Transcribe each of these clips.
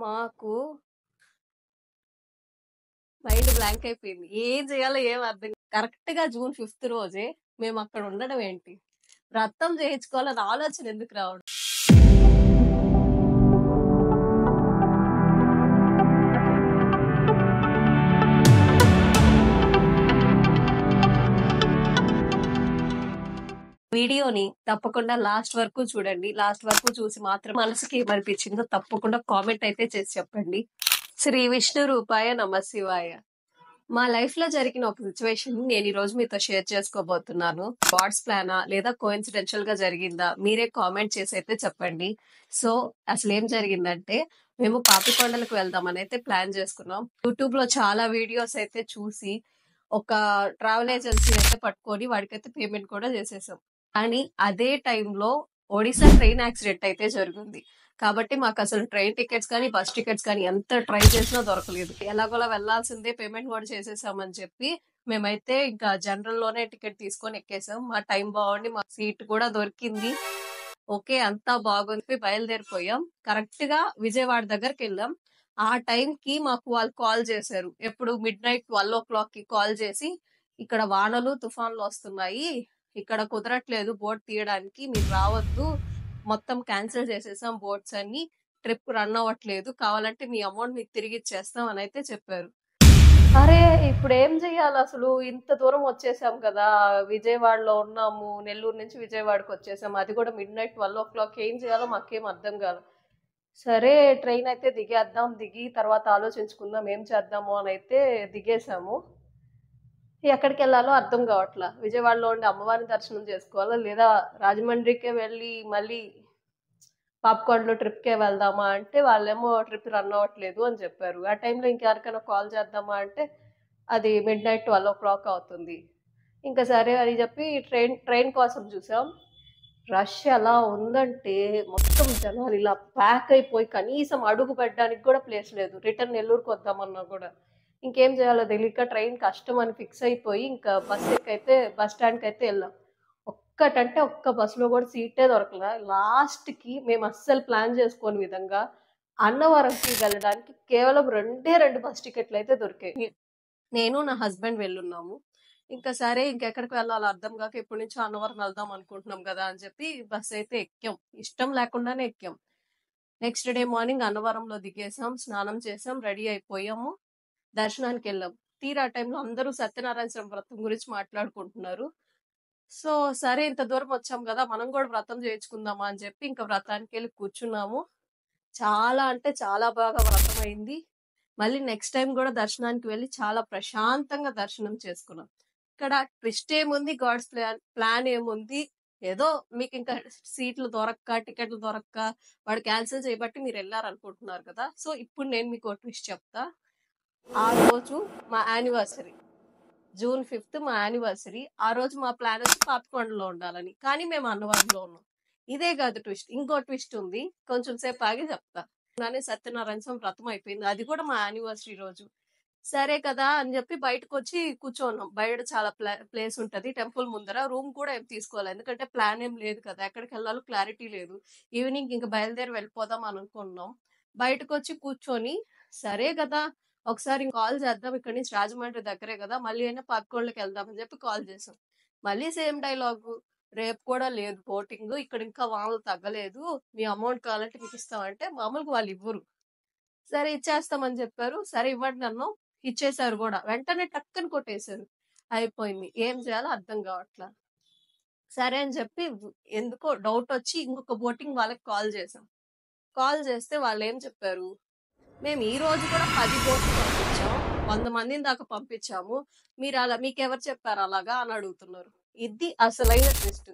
మాకు mind blank అయిపోయింది. ఏం చేయాలో ఏం అర్థం కరెక్ట్‌గా జూన్ 5 రోజే మేమక్కడ ఉండడం ఏంటి? వ్రతం చేయించుకోవాలన్న ఆలోచన ఎందుకు రావడం? వీడియోని తప్పకుండా లాస్ట్ వరకు చూడండి. లాస్ట్ వరకు చూసి మాత్రం మనసుకి ఏమనిపించిందో తప్పకుండా కామెంట్ అయితే చేసి చెప్పండి. శ్రీ విష్ణు రూపాయ నమ శివాయ. మా లైఫ్ లో జరిగిన ఒక సిచ్యువేషన్ నేను ఈ రోజు మీతో షేర్ చేసుకోబోతున్నాను. గాడ్స్ ప్లానా లేదా కోఇన్సిడెన్షియల్ గా జరిగిందా మీరే కామెంట్ చేసి అయితే చెప్పండి. సో అసలు ఏం జరిగిందంటే మేము పాపికొండలకు వెళ్దామని అయితే ప్లాన్ చేసుకున్నాం. యూట్యూబ్ లో చాలా వీడియోస్ అయితే చూసి ఒక ట్రావెల్ ఏజెన్సీ అయితే పట్టుకొని వాడికైతే పేమెంట్ కూడా చేసేసాం. కానీ అదే టైంలో ఒడిశా ట్రైన్ యాక్సిడెంట్ అయితే జరిగింది. కాబట్టి మాకు అసలు ట్రైన్ టికెట్స్ కానీ బస్ టికెట్స్ కానీ ఎంత ట్రై చేసినా దొరకలేదు. ఎలాగోలా వెళ్లాల్సిందే, పేమెంట్ కూడా చేసేసామని చెప్పి మేమైతే ఇంకా జనరల్ లోనే టికెట్ తీసుకొని ఎక్కేసాం. మా టైం బాగుండి మాకు సీట్ కూడా దొరికింది. ఓకే, అంతా బాగుంది, బయలుదేరిపోయాం. కరెక్ట్ గా విజయవాడ దగ్గరికి వెళ్ళాం. ఆ టైం కి మాకు వాళ్ళు కాల్ చేశారు. ఎప్పుడు మిడ్-నైట్ 12 కి కాల్ చేసి ఇక్కడ వానలు తుఫాన్లు వస్తున్నాయి, ఇక్కడ కుదరట్లేదు బోట్ తీయడానికి, మీరు రావద్దు, మొత్తం క్యాన్సిల్ చేసేసాం బోట్స్ అన్ని, ట్రిప్ రన్ అవ్వట్లేదు, కావాలంటే మీ అమౌంట్ మీకు తిరిగి ఇచ్చేస్తాం అని అయితే చెప్పారు. అరే ఇప్పుడు ఏం చెయ్యాలి? అసలు ఇంత దూరం వచ్చేసాం కదా, విజయవాడలో ఉన్నాము, నెల్లూరు నుంచి విజయవాడకి వచ్చేసాం, అది కూడా మిడ్-నైట్ 12 ఏం చేయాలో మాకేం అర్థం కాదు. సరే ట్రైన్ అయితే దిగేద్దాం, దిగి తర్వాత ఆలోచించుకుందాం ఏం చేద్దాము అని అయితే దిగేసాము. ఎక్కడికి వెళ్ళాలో అర్థం కావట్లా. విజయవాడలో ఉండి అమ్మవారిని దర్శనం చేసుకోవాలా లేదా రాజమండ్రికే వెళ్ళి మళ్ళీ పాప్కార్న్లో ట్రిప్కే వెళ్దామా అంటే వాళ్ళేమో ట్రిప్ రన్ అవ్వట్లేదు అని చెప్పారు. ఆ టైంలో ఇంకెవరికైనా కాల్ చేద్దామా అంటే అది మిడ్-నైట్ 12 అవుతుంది. ఇంకా సరే అని చెప్పి ట్రైన్ కోసం చూసాం. రష్ ఎలా ఉందంటే మొత్తం జనాలు ఇలా ప్యాక్ అయిపోయి కనీసం అడుగు పెట్టడానికి కూడా ప్లేస్ లేదు. రిటర్న్ నెల్లూరుకి వద్దామన్నా కూడా ఇంకేం చేయాలో తెలియక ట్రైన్ కష్టం అని ఫిక్స్ అయిపోయి ఇంకా బస్ ఎక్కైతే బస్ స్టాండ్కి అయితే వెళ్ళాం. ఒక్కటంటే ఒక్క బస్సులో కూడా సీటే దొరకలా. లాస్ట్కి మేము అస్సలు ప్లాన్ చేసుకోని విధంగా అన్నవరంకి వెళ్ళడానికి కేవలం 2 బస్ టికెట్లు అయితే దొరికాయి. నేను నా హస్బెండ్ వెళ్ళున్నాము. ఇంకా సరే ఇంకెక్కడికి వెళ్ళాలో అర్థం కాక ఎప్పటి నుంచో అన్నవరం వెళ్దాం అనుకుంటున్నాం కదా అని చెప్పి బస్ అయితే ఎక్కాం. ఇష్టం లేకుండానే ఎక్కాం. నెక్స్ట్ డే మార్నింగ్ అన్నవరంలో దిగేసాం, స్నానం చేసాం, రెడీ అయిపోయాము, దర్శనానికి వెళ్ళాం. తీరా టైంలో అందరూ సత్యనారాయణ వ్రతం గురించి మాట్లాడుకుంటున్నారు. సో సరే ఇంత దూరం వచ్చాం కదా, మనం కూడా వ్రతం చేయించుకుందామా అని చెప్పి ఇంకా వ్రతానికి వెళ్ళి కూర్చున్నాము. చాలా అంటే చాలా బాగా వ్రతం అయింది. మళ్ళీ నెక్స్ట్ టైం కూడా దర్శనానికి వెళ్ళి చాలా ప్రశాంతంగా దర్శనం చేసుకున్నాం. ఇక్కడ ట్విస్ట్ ఏముంది, గాడ్స్ ప్లాన్ ఏముంది, ఏదో మీకు ఇంకా సీట్లు దొరక్క టికెట్లు దొరక్క వాడు క్యాన్సిల్ చేయబట్టి మీరు వెళ్ళారనుకుంటున్నారు కదా. సో ఇప్పుడు నేను మీకు ట్విస్ట్ చెప్తా. ఆ రోజు మా యానివర్సరీ, జూన్ 5 మా యానివర్సరీ. ఆ రోజు మా ప్లాన్ వచ్చి పాపికొండలో ఉండాలని, కానీ మేము అన్నవరంలో ఉన్నాం. ఇదే కాదు ట్విస్ట్, ఇంకో ట్విస్ట్ ఉంది, కొంచెం సేపు ఆగి చెప్తా. సత్యనారాయణ స్వామి వ్రతం అయిపోయింది, అది కూడా మా యానివర్సరీ రోజు. సరే కదా అని చెప్పి బయటకు వచ్చి కూర్చోన్నాం. బయట చాలా ప్లేస్ ఉంటది టెంపుల్ ముందర. రూమ్ కూడా ఏం తీసుకోవాలి, ఎందుకంటే ప్లాన్ ఏం లేదు కదా, ఎక్కడికి వెళ్ళాలో క్లారిటీ లేదు. ఈవినింగ్ ఇంకా బయలుదేరి వెళ్ళిపోదాం అనుకున్నాం. బయటకు వచ్చి కూర్చొని సరే కదా ఒకసారి కాల్ చేద్దాం, ఇక్కడ నుంచి రాజమండ్రి దగ్గరే కదా, మళ్ళీ అయినా పాపికొండలకి వెళ్దాం అని చెప్పి కాల్ చేసాం. మళ్ళీ సేమ్ డైలాగు, రేపు కూడా లేదు బోటింగ్, ఇక్కడ ఇంకా వానలు తగ్గలేదు, మీ అమౌంట్ కావాలంటే మీకు ఇస్తామంటే మామూలుగా వాళ్ళు ఇవ్వరు. సరే ఇచ్చేస్తామని చెప్పారు. సరే ఇవ్వండి నన్ను, ఇచ్చేసారు కూడా. వెంటనే టక్కని కొట్టేశారు. అయిపోయింది, ఏం చేయాలో అర్థం కావట్లా. సరే అని చెప్పి ఎందుకో డౌట్ వచ్చి ఇంకొక బోటింగ్ వాళ్ళకి కాల్ చేసాం. కాల్ చేస్తే వాళ్ళు ఏం చెప్పారు, మేము ఈ రోజు కూడా 10 బోట్లు పంపించాం, 100 మందిని దాకా పంపించాము, మీరు అలా మీకెవరు చెప్పారు అలాగా అని అడుగుతున్నారు. ఇది అసలైన ట్విస్ట్.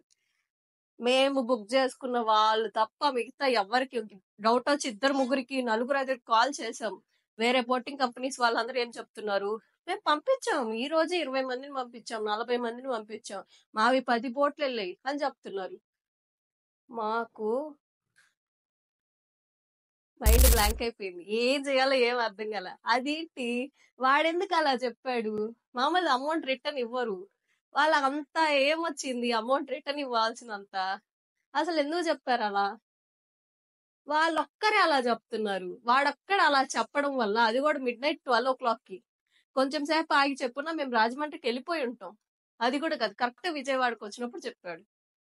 మేము బుక్ చేసుకున్న వాళ్ళు తప్ప మిగతా ఎవరికి డౌట్ వచ్చి 2-3కి 4-5 కాల్ చేసాం. వేరే బోటింగ్ కంపెనీస్ వాళ్ళందరూ ఏం చెప్తున్నారు, మేము పంపించాం, ఈ రోజు 20 మందిని పంపించాం, 40 మందిని పంపించాం, మావి 10 బోట్లు వెళ్ళాయి అని చెప్తున్నారు. మాకు మైండ్ బ్లాంక్ అయిపోయింది. ఏం చేయాలో ఏం అర్థం కాల. అదేంటి వాడెందుకు అలా చెప్పాడు, మామూలు అమౌంట్ రిటర్న్ ఇవ్వరు, వాళ్ళంతా ఏమొచ్చింది అమౌంట్ రిటర్న్ ఇవ్వాల్సినంత, అసలు ఎందుకు చెప్పారు అలా? వాళ్ళొక్కరే అలా చెప్తున్నారు. వాడొక్కడు అలా చెప్పడం వల్ల అది కూడా మిడ్‌నైట్ 12:00కి కొంచెం సేపు ఆగి చెప్పున్నా మేము రాజమండ్రికెళ్ళిపోయి ఉంటాం. అది కూడా కాదు. కరెక్ట్ విజయవాడకొచ్చినప్పుడు చెప్పాడు.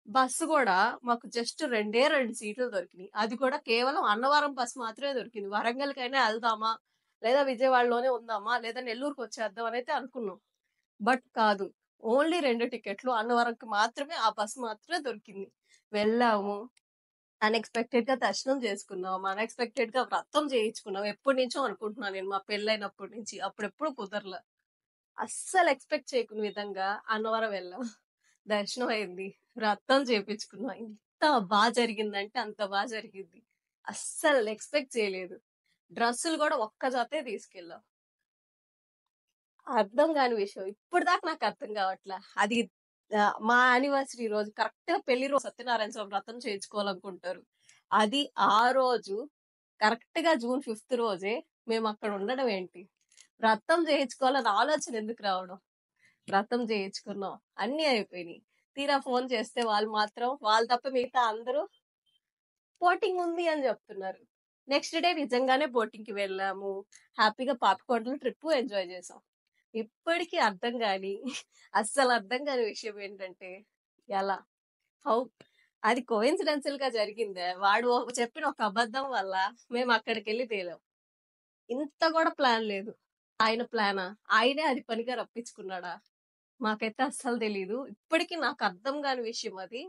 బస్సు గూడా మాకు జస్ట్ 2 సీట్లు దొరికినియి. అది కూడా కేవలం అన్నవరం బస్ మాత్రమే దొరికింది. వరంగల్‌కైనా ఎళ్దామా, లేదా విజయవాడలోనే ఉందామా, లేదా నెల్లూరుకొచ్చేద్దాం అనైతే అనుకున్నాం. బట్ కాదు. ఓన్లీ 2 టికెట్లు అన్నవరంకి మాత్రమే ఆ బస్ మాత్రమే దొరికింది. వెళ్ళాము. అన్‌ఎక్స్‌పెక్టెడ్‌గా దర్శనం చేసుకున్నాం. అన్‌ఎక్స్‌పెక్టెడ్‌గా వ్రతం చేయించుకున్నాం. ఎప్పటినుంచో అనుకుంటున్నా నేను మా పెళ్లైనప్పటి నుంచి. అప్పుడెప్పుడు కుదరల. అస్సలు ఎక్స్‌పెక్ట్ చేయకున్న విధంగా అన్నవరం వెళ్ళాం. దర్శనం అయింది. వ్రతం చేపించుకున్నాం. ఎంత జరిగిందంటే అంత జరిగింది. అస్సలు ఎక్స్‌పెక్ట్ చేయలేదు. డ్రెస్సులు గూడా ఒక్క జతే తీసుకెళ్ళాం. అర్థం గాని విషయం. ఇప్పటిదాకా నాకు అర్థం కావట్లా. అది మా యానివర్సరీ రోజు కరెక్ట్‌గా పెళ్లి రోజు సత్యనారాయణ స్వామి వ్రతం చేయించుకోవాలనుకుంటారు. అది ఆ రోజు కరెక్ట్‌గా జూన్ 5 రోజే మేమక్కడ ఉండడం ఏంటి? వ్రతం చేయించుకోవాలన్న ఆలోచన ఎందుకు రావడం? వ్రతం చేయించుకున్నాం. అన్నీ అయిపోయినాయి. తీరా ఫోన్ చేస్తే వాళ్ళు మాత్రం వాళ్ళు తప్ప మిగతా అందరూ బోటింగ్ ఉంది అని చెప్తున్నారు. నెక్స్ట్ డే నిజంగానే బోటింగ్‌కి వెళ్ళాము. హ్యాపీగా పాపికొండలు ట్రిప్పు ఎంజాయ్ చేసాం. ఇప్పటికి అర్థం గాని అస్సలు అర్థం కాని విషయం ఏంటంటే ఎలా? హౌ? అది కోయిన్సిడెన్షియల్‌గా జరిగిందా? వాడు చెప్పిన ఒక అబద్ధం వల్ల మేము అక్కడికెళ్ళి తేలాం. ఇంత కూడా ప్లాన్ లేదు. ఆయన ప్లానా? ఆయనే అది పనిగా రప్పించుకున్నాడా? మాకైతే అస్సలు తెలీదు. ఇప్పటికి నాకు అర్థం గాని విషయం అది.